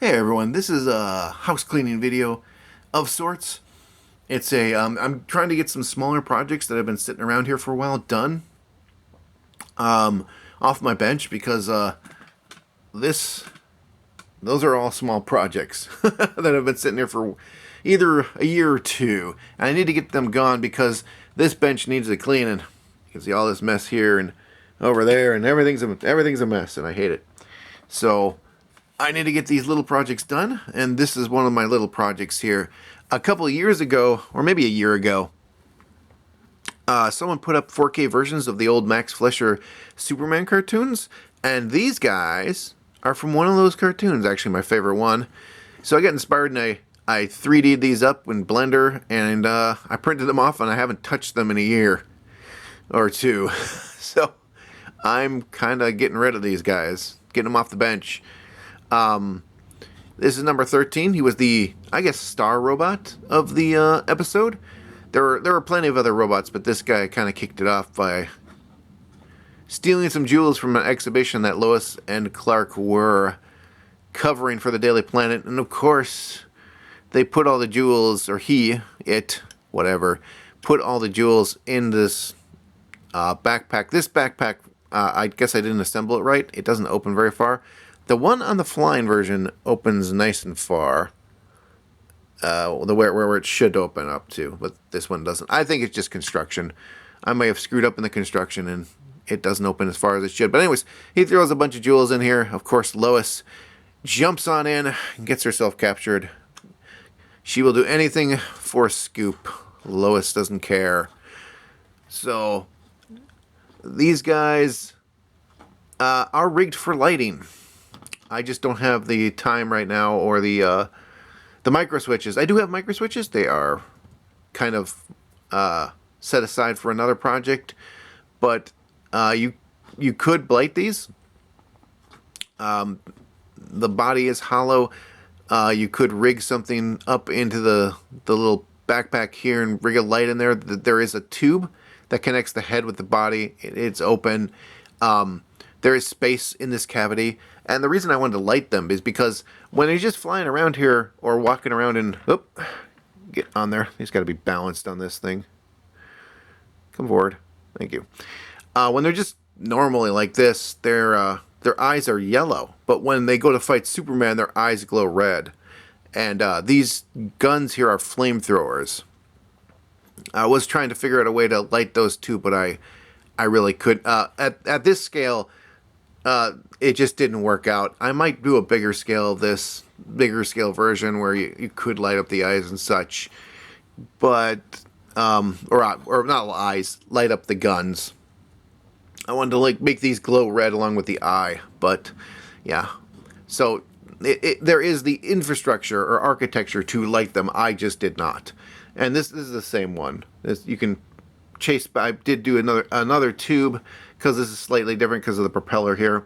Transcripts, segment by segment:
Hey everyone, this is a house cleaning video of sorts. It's I'm trying to get some smaller projects that have been sitting around here for a while done off my bench because this those are all small projects that have been sitting here for either a year or two, and I need to get them gone because this bench needs a cleaning. You can see all this mess here and over there, and everything's a mess, and I hate it. So I need to get these little projects done, and this is one of my little projects here. A couple of years ago, or maybe a year ago, someone put up 4K versions of the old Max Fleischer Superman cartoons, and these guys are from one of those cartoons, actually my favorite one. So I got inspired and I 3D'd these up in Blender, and I printed them off, and I haven't touched them in a year or two. So I'm kind of getting rid of these guys, getting them off the bench. This is number 13. He was the, I guess, star robot of the episode. There were plenty of other robots, but this guy kind of kicked it off by stealing some jewels from an exhibition that Lois and Clark were covering for the Daily Planet. And of course, they put all the jewels, or whatever, put all the jewels in this backpack. This backpack, I guess I didn't assemble it right. It doesn't open very far. The one on the flying version opens nice and far, where it should open up to, but this one doesn't. I think it's just construction. I may have screwed up in the construction, and it doesn't open as far as it should. But anyways, he throws a bunch of jewels in here. Of course, Lois jumps on in and gets herself captured. She will do anything for a scoop. Lois doesn't care. So these guys are rigged for lighting. I just don't have the time right now, or the micro switches. I do have micro switches. They are kind of set aside for another project, but you could blight these. The body is hollow. You could rig something up into the little backpack here and rig a light in there. There is a tube that connects the head with the body. It's open. There is space in this cavity. And the reason I wanted to light them is because when you're just flying around here or walking around and... get on there. He's got to be balanced on this thing. Come forward. Thank you. When they're just normally like this, their eyes are yellow. But when they go to fight Superman, their eyes glow red. And these guns here are flamethrowers. I was trying to figure out a way to light those too, but I really couldn't. At this scale... it just didn't work out. I might do a bigger scale of this, bigger scale version where you could light up the eyes and such, but or not eyes, light up the guns. I wanted to make these glow red along with the eye, but yeah. So there is the infrastructure or architecture to light them. I just did not, and this is the same one. You can chase. I did do another tube, because this is slightly different because of the propeller here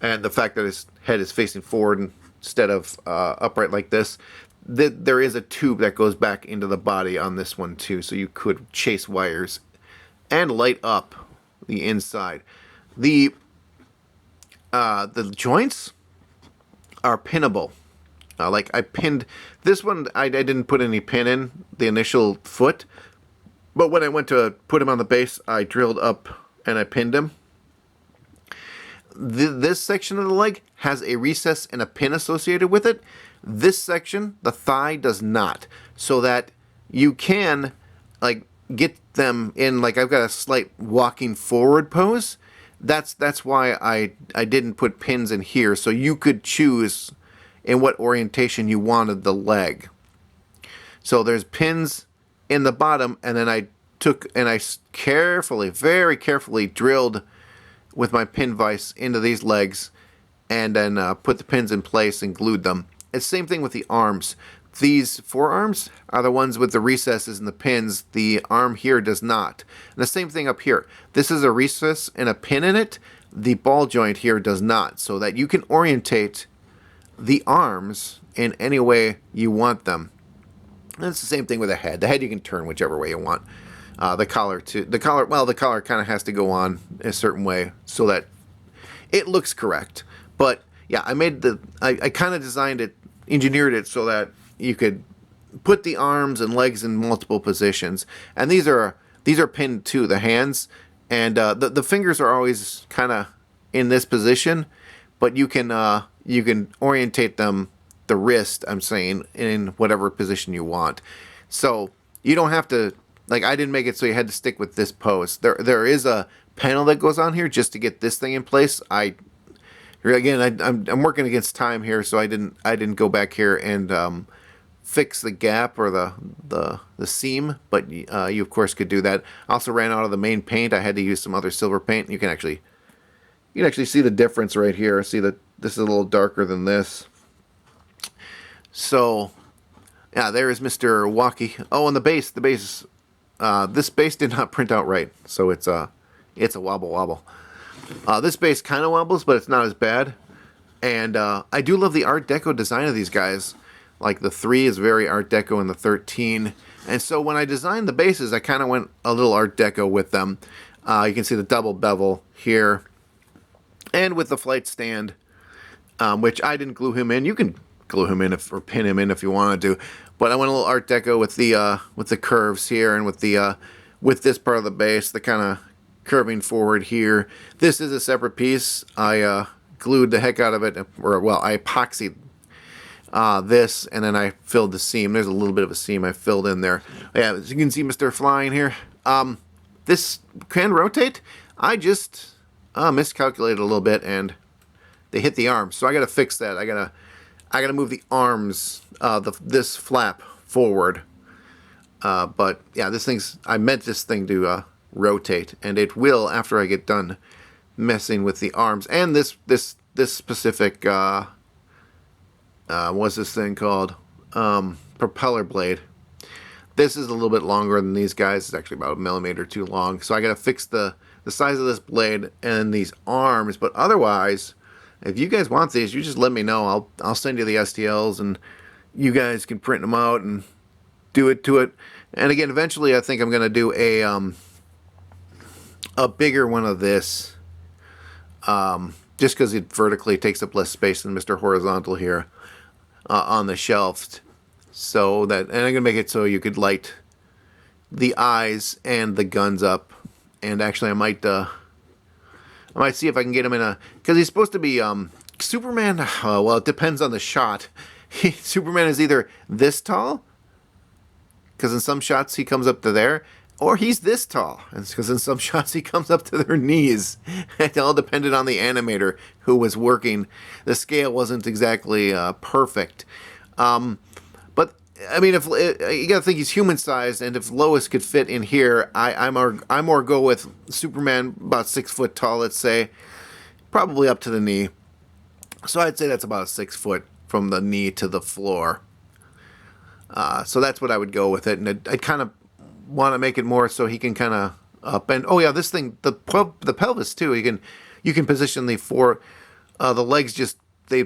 and the fact that his head is facing forward instead of upright like this. There is a tube that goes back into the body on this one too, so you could chase wires and light up the inside. The joints are pinnable. Like I pinned this one, I didn't put any pin in the initial foot, but when I went to put him on the base, I drilled up and I pinned him. This section of the leg has a recess and a pin associated with it. This section, the thigh, does not. So that you can get them in, I've got a slight walking forward pose. That's why I didn't put pins in here. So you could choose in what orientation you wanted the leg. So there's pins in the bottom, and then I very carefully drilled with my pin vise into these legs, and then put the pins in place and glued them. It's the same thing with the arms. These forearms are the ones with the recesses and the pins. The arm here does not. And the same thing up here. This is a recess and a pin in it. The ball joint here does not, so that you can orientate the arms in any way you want them. And it's the same thing with the head. The head you can turn whichever way you want. The collar too. The collar kind of has to go on a certain way so that it looks correct. But yeah, I kind of designed it engineered it so that you could put the arms and legs in multiple positions. And these are pinned to the hands, and the fingers are always kind of in this position, but you can orientate them, the wrist, I'm saying, in whatever position you want. So you don't have to, like, I didn't make it so you had to stick with this pose. There is a panel that goes on here just to get this thing in place. I'm working against time here, so I didn't go back here and fix the gap or the seam, but you of course could do that. I also ran out of the main paint. I had to use some other silver paint. You can actually see the difference right here. See that this is a little darker than this. So yeah, there is Mr. Walkie. Oh, and the base, this base did not print out right, so it's a wobble. This base kind of wobbles, but it's not as bad. And I do love the Art Deco design of these guys. Like the 3 is very Art Deco and the 13. And so when I designed the bases, I kind of went a little Art Deco with them. You can see the double bevel here. And with the flight stand, which I didn't glue him in. You can glue him in or pin him in if you wanted to. But I went a little Art Deco with the curves here, and with this part of the base, the kind of curving forward here. This is a separate piece. I glued the heck out of it, or well, I epoxied this, and then I filled the seam. There's a little bit of a seam I filled in there. Yeah, as you can see, Mr. Flying here. This can rotate. I just miscalculated a little bit, and they hit the arms. So I got to fix that. I gotta move the arms, this flap forward. But yeah, I meant this thing to rotate, and it will after I get done messing with the arms and this specific. What's this thing called? Propeller blade. This is a little bit longer than these guys. It's actually about 1 millimeter too long. So I got to fix the size of this blade and these arms. But otherwise, if you guys want these, you just let me know. I'll send you the STLs, and you guys can print them out and do it to it. And again, eventually, I think I'm going to do a bigger one of this. Just because it vertically takes up less space than Mr. Horizontal here. On the shelf, so that, and I'm gonna make it so you could light the eyes and the guns up. And actually, I might see if I can get him in because he's supposed to be Superman. Well, it depends on the shot. Superman is either this tall, because in some shots he comes up to there, or he's this tall, because in some shots he comes up to their knees. It all depended on the animator who was working. The scale wasn't exactly perfect. But I mean, if you gotta think he's human sized, and if Lois could fit in here, I more go with Superman about 6 foot tall, let's say, probably up to the knee. So I'd say that's about 6 foot from the knee to the floor. So that's what I would go with it, and I'd kind of want to make it more so he can kind of bend. Oh yeah, this thing, the pelvis too. You can position the legs. Just they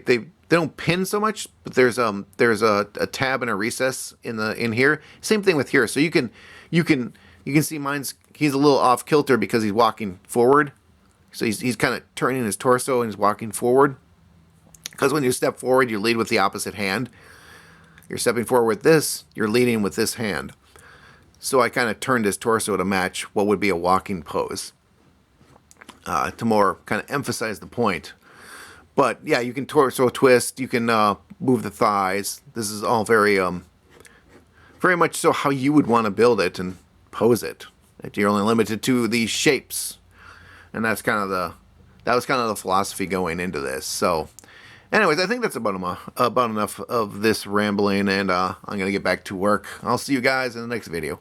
don't pin so much, but there's a tab and a recess in here. Same thing with here. So you can see he's a little off kilter because he's walking forward. So he's kind of turning his torso and he's walking forward. Because when you step forward, you lead with the opposite hand. You're stepping forward with this. You're leading with this hand. So I kind of turned his torso to match what would be a walking pose, to more kind of emphasize the point. But yeah, you can torso twist, you can move the thighs. This is all very much so how you would want to build it and pose it. You're only limited to these shapes, and that was kind of the philosophy going into this. So, anyways, I think that's about enough of this rambling, and I'm gonna get back to work. I'll see you guys in the next video.